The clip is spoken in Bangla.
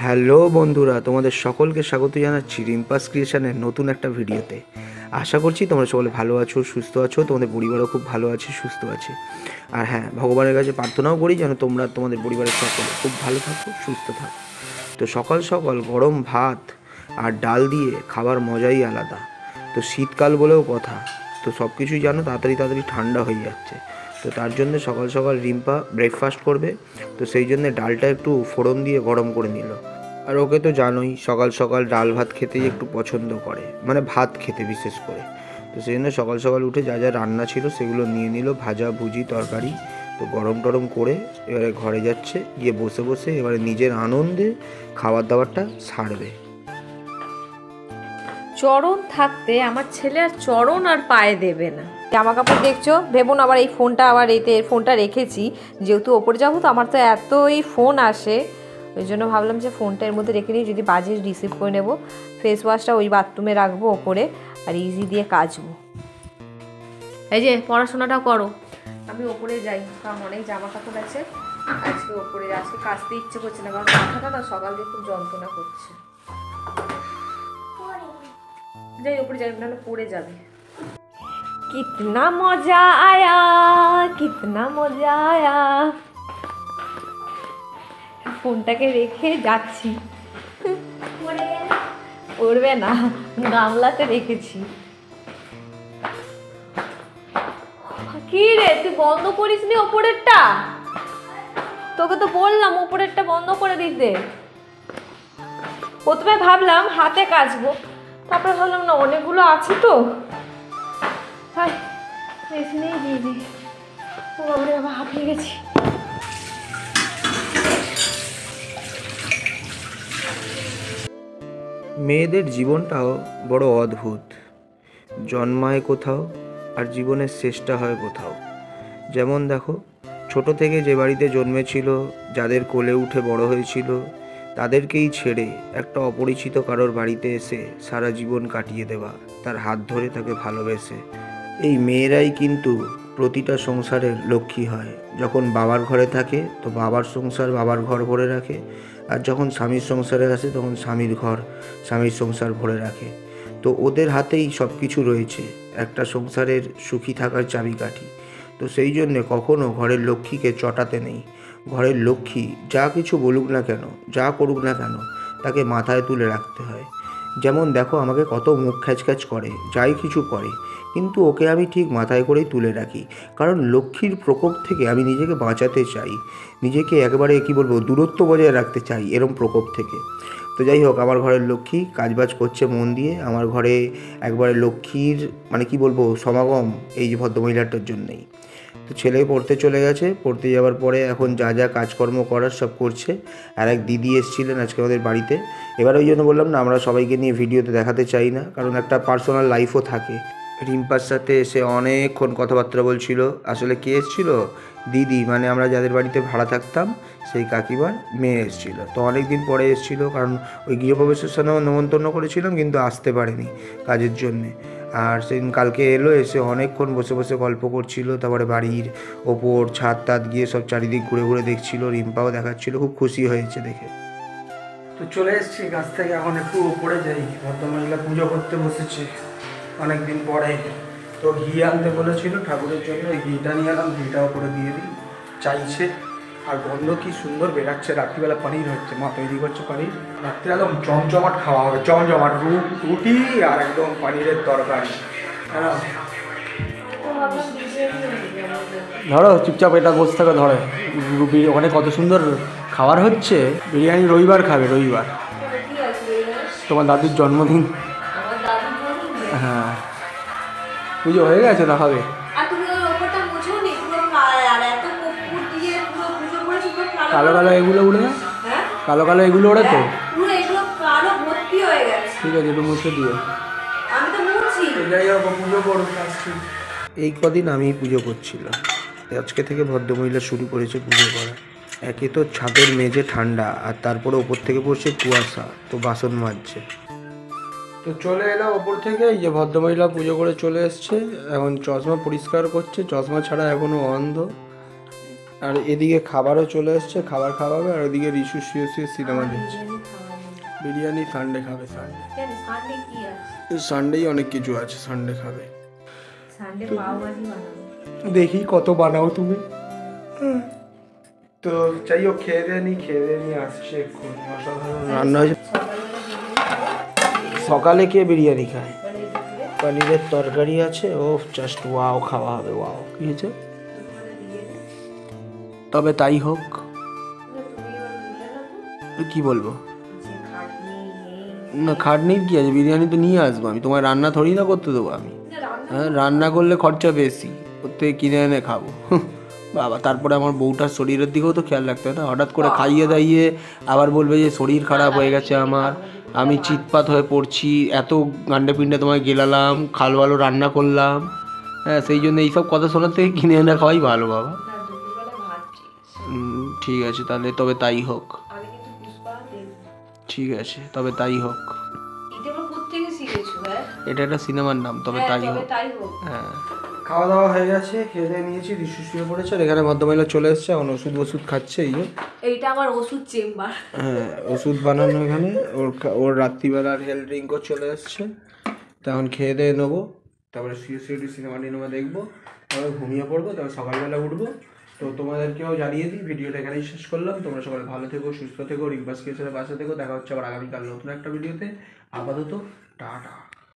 হ্যালো বন্ধুরা, তোমাদের সকলকে স্বাগত জানাচ্ছি রিম্পাস ক্রিয়েশনের নতুন একটা ভিডিওতে। আশা করছি তোমরা সকলে ভালো আছো, সুস্থ আছো, তোমাদের পরিবারও খুব ভালো আছে, সুস্থ আছে। আর হ্যাঁ, ভগবানের কাছে প্রার্থনাও করি যেন তোমরা তোমাদের পরিবারের সকলে খুব ভালো থাকো, সুস্থ থাকো। তো সকাল সকাল গরম ভাত আর ডাল দিয়ে খাবার মজাই আলাদা। তো শীতকাল বলেও কথা, তো সব কিছুই জানো তাড়াতাড়ি তাড়াতাড়ি ঠান্ডা হয়ে যাচ্ছে। তো তার জন্য সকাল সকাল রিম্পা ব্রেকফাস্ট করবে, তো সেই জন্য ডালটা একটু ফোড়ন দিয়ে গরম করে নিল। আর ওকে তো জানোই সকাল সকাল ডাল ভাত খেতেই একটু পছন্দ করে, মানে ভাত খেতে বিশেষ করে। তো সেই জন্য সকাল সকাল উঠে যা যা রান্না ছিল সেগুলো নিয়ে নিল, ভাজা ভুজি তরকারি। তো গরম টরম করে এবারে ঘরে যাচ্ছে, গিয়ে বসে বসে এবারে নিজের আনন্দে খাবার দাবারটা সারবে। চরণ থাকতে আমার ছেলে আর চরণ আর পায়ে দেবে না। জামা কাপড় দেখছো, ভেবো না আবার এই ফোনটা আবার এই ফোনটা রেখেছি, যেহেতু ওপরে যাবো তো আমার তো এতই ফোন আসে, ওই জন্য ভাবলাম যে ফোনটা এর মধ্যে রেখে নিই, যদি বাজে রিসিভ করে নেবো। ফেস ওয়াশটা ওই বাথরুমে রাখবো ওপরে, আর ইজি দিয়ে কাচবো। এই যে পড়াশোনাটা করো, আমি ওপরে যাই, কারণ অনেক জামা কাপড় আছে। আজকে ওপরে আজকে কাচতে ইচ্ছে করছে না, কারণ মাথাটা না সকাল দিয়ে খুব যন্ত্রণা করছে। যাই ऊपर जाए, ना पड़े जाबे। कितना मजा आया, कितना मजा आया। ফোনটাকে রেখে যাচ্ছি, পড়বে না, গামলাতে রেখেছি। কি রে, তুই বন্ধ করিস নি ওপরেরটা? তোকে তো বললাম ওপরেরটা বন্ধ করে দিতে। প্রথমে ভাবলাম হাতে কাচবো, তারপরে ভাবলাম না অনেকগুলো আছে তো, তাই এখানেই দিয়ে দিই। ও বাবারে বাবা, হাঁপিয়ে গেছি। মেয়েদের জীবনটাও বড় অদ্ভুত, জন্মায় কোথাও আর জীবনের শেষটা হয় কোথাও। যেমন দেখো, ছোট থেকে যে বাড়িতে জন্মেছিল, যাদের কোলে উঠে বড় হয়েছিল, তাদেরকেই ছেড়ে একটা অপরিচিত কারোর বাড়িতে এসে সারা জীবন কাটিয়ে দেওয়া, তার হাত ধরে তাকে ভালোবেসে। এই মেয়েরাই কিন্তু প্রতিটা সংসারের লক্ষ্মী হয়। যখন বাবার ঘরে থাকে তো বাবার সংসার বাবার ঘর ভরে রাখে, আর যখন স্বামীর সংসারে আসে তখন স্বামীর ঘর স্বামীর সংসার ভরে রাখে। তো ওদের হাতেই সব কিছু রয়েছে একটা সংসারের সুখী থাকার চাবিকাঠি। তো সেই জন্যে কখনও ঘরের লক্ষ্মীকে চটাতে নেই। ঘরের লক্ষ্মী যা কিছু বলুক না কেন, যা করুক না কেন, তাকে মাথায় তুলে রাখতে হয়। যেমন দেখো, আমাকে কত মুখ খ্যাচখ্যাচ করে, যাই কিছু করে, কিন্তু ওকে আমি ঠিক মাথায় করেই তুলে রাখি, কারণ লক্ষ্মীর প্রকোপ থেকে আমি নিজেকে বাঁচাতে চাই, নিজেকে একবারে কী বলবো দূরত্ব বজায় রাখতে চাই এরম প্রকোপ থেকে। তো যাই হোক, আমার ঘরের লক্ষ্মী কাজবাজ করছে মন দিয়ে। আমার ঘরে একবারে লক্ষ্মীর মানে কি বলবো সমাগম এই যে ভদ্রমহিলাটার জন্যেই। তো ছেলে পড়তে চলে গেছে, পড়তে যাওয়ার পরে এখন যা যা কাজকর্ম করার সব করছে। আর এক দিদি এসেছিলেন আজকে আমাদের বাড়িতে। এবার ওই জন্য বললাম না, আমরা সবাইকে নিয়ে ভিডিওতে দেখাতে চাই না, কারণ একটা পার্সোনাল লাইফও থাকে। রিম্পার সাথে এসে অনেকক্ষণ কথাবার্তা বলছিল। আসলে কে এসেছিল? দিদি, মানে আমরা যাদের বাড়িতে ভাড়া থাকতাম সেই কাকিমার মেয়ে এসেছিল। তো অনেক দিন পরে এসেছিলো, কারণ ওই গৃহপ্রবেশের সময় নেমন্তন্ন করেছিলাম কিন্তু আসতে পারেনি কাজের জন্যে। আর সেদিন কালকে এলো, এসে অনেকক্ষণ বসে বসে গল্প করছিল, তারপরে বাড়ির ওপর ছাদ টাদ গিয়ে সব চারিদিক ঘুরে ঘুরে দেখছিল, রিম্পাও দেখাচ্ছিল, খুব খুশি হয়েছে দেখে। তো চলে এসেছি গাছ থেকে, এখন একটু উপরে যাই। ভদ্রমহিলা পুজো করতে বসেছে অনেকদিন পরে, তো ঘি আনতে বলেছিল ঠাকুরের জন্য, ওই ঘিটা নিয়ে এলাম, ঘিটা উপরে দিয়ে দিই চাইছে। আর গন্ধ কি সুন্দর বেরাচ্ছে, রাত্রিবেলা পানির হচ্ছে, মা তৈরি করছে পানির। রাত্রে একদম জমজমাট খাওয়া হবে, জমজমাট রুটি আর একদম পানিরের তরকারি। হ্যাঁ ধরো চুপচাপ, এটা বসে থাকো, ধরো ওখানে কত সুন্দর খাবার হচ্ছে। বিরিয়ানি রবিবার খাবে, রবিবার তোমার দাদুর জন্মদিন। হ্যাঁ পুজো হয়ে গেছে, না হবে? কালো কালো এগুলো উড়ে না, কালো কালো এগুলো ওড়ে তো, ঠিক আছে একটু মুছে দিও। পুজো করবো এই কদিন আমি পুজো করছিলাম, আজকে থেকে ভদ্রমহিলা শুরু করেছে পুজো করা। একে তো ছাদের মেঝে ঠান্ডা, আর তারপরে ওপর থেকে পড়ছে কুয়াশা, তো বাসন মাজছে। তো চলে এলাম ওপর থেকে, এই যে ভদ্রমহিলা পুজো করে চলে এসছে, এখন চশমা পরিষ্কার করছে, চশমা ছাড়া এখনও অন্ধ। আর এদিকে খাবারও চলে এসছে, খাবার খাওয়াবে, আর ওদিকে রিশু শুয়ে শুয়ে সিনেমা দেখছে। বিরিয়ানি সানডে খাবে, সানডে সানডে কি আছে? সানডেই অনেক কিছু আছে, সানডে খাবে। সানডে পাও ভাজি বানাবো। দেখি কত বানাও তুমি। তো যাই হোক, খেয়ে দিয়ে নিয়ে আসছে এক্ষুনি। অসাধারণ রান্না হয়েছে। সকালে কে বিরিয়ানি খায়? পনিরের তরকারি আছে, ও জাস্ট ওয়াও, খাওয়া হবে। ওয়াও, কি হয়েছে? তবে তাই হোক। কি বলবো? না, খাটনির কি আছে? বিরিয়ানি তো নিয়ে আসবো আমি, তোমার রান্না থোড়ি না করতে দেবো আমি। হ্যাঁ, রান্না করলে খরচা বেশি, ওর থেকে কিনে এনে খাবো। বাবা, তারপরে আমার বউটার শরীরের দিকেও তো খেয়াল রাখতে হয় না। হঠাৎ করে খাইয়ে দাইয়ে আবার বলবে যে শরীর খারাপ হয়ে গেছে আমার, আমি চিৎপাত হয়ে পড়ছি, এত গান্ডে পিন্ডে তোমায় গেলালাম, খাল ভালো রান্না করলাম। হ্যাঁ, সেই জন্য এইসব কথা শোনার থেকে কিনে এনে খাওয়াই ভালো বাবা। ঠিক আছে তাহলে, তবে তাই হোক। ঠিক আছে, তবে তাই হোক। এটা একটা সিনেমার নাম, তবে তাই হোক। হ্যাঁ, খাওয়া দাওয়া হয়ে গেছে, খেয়ে নিয়েছি, রিশু শুয়ে পড়েছে। আর এখানে ভদ্রমহিলা চলে এসছে, এখন ওষুধ খাচ্ছে। এই যে এইটা আমার ওষুধ চেম্বার। হ্যাঁ, ওষুধ বানানো এখানে। ওর রাত্রিবেলার হেলথ ড্রিঙ্কও চলে এসছে। তখন খেয়ে দিয়ে নেবো, তারপরে শুয়ে একটু সিনেমা দেখবো, তারপরে ঘুমিয়ে পড়বো, তারপর সকালবেলা উঠবো। তো তোমাদেরকেও জানিয়ে দিই, ভিডিওটা এখানেই শেষ করলাম। তোমরা সবাই ভালো থেকো, সুস্থ থেকো, রিকবাস কেসের পাশে থেকো। দেখা হচ্ছে আবার আগামীকাল নতুন একটা ভিডিওতে। আপাতত টাটা।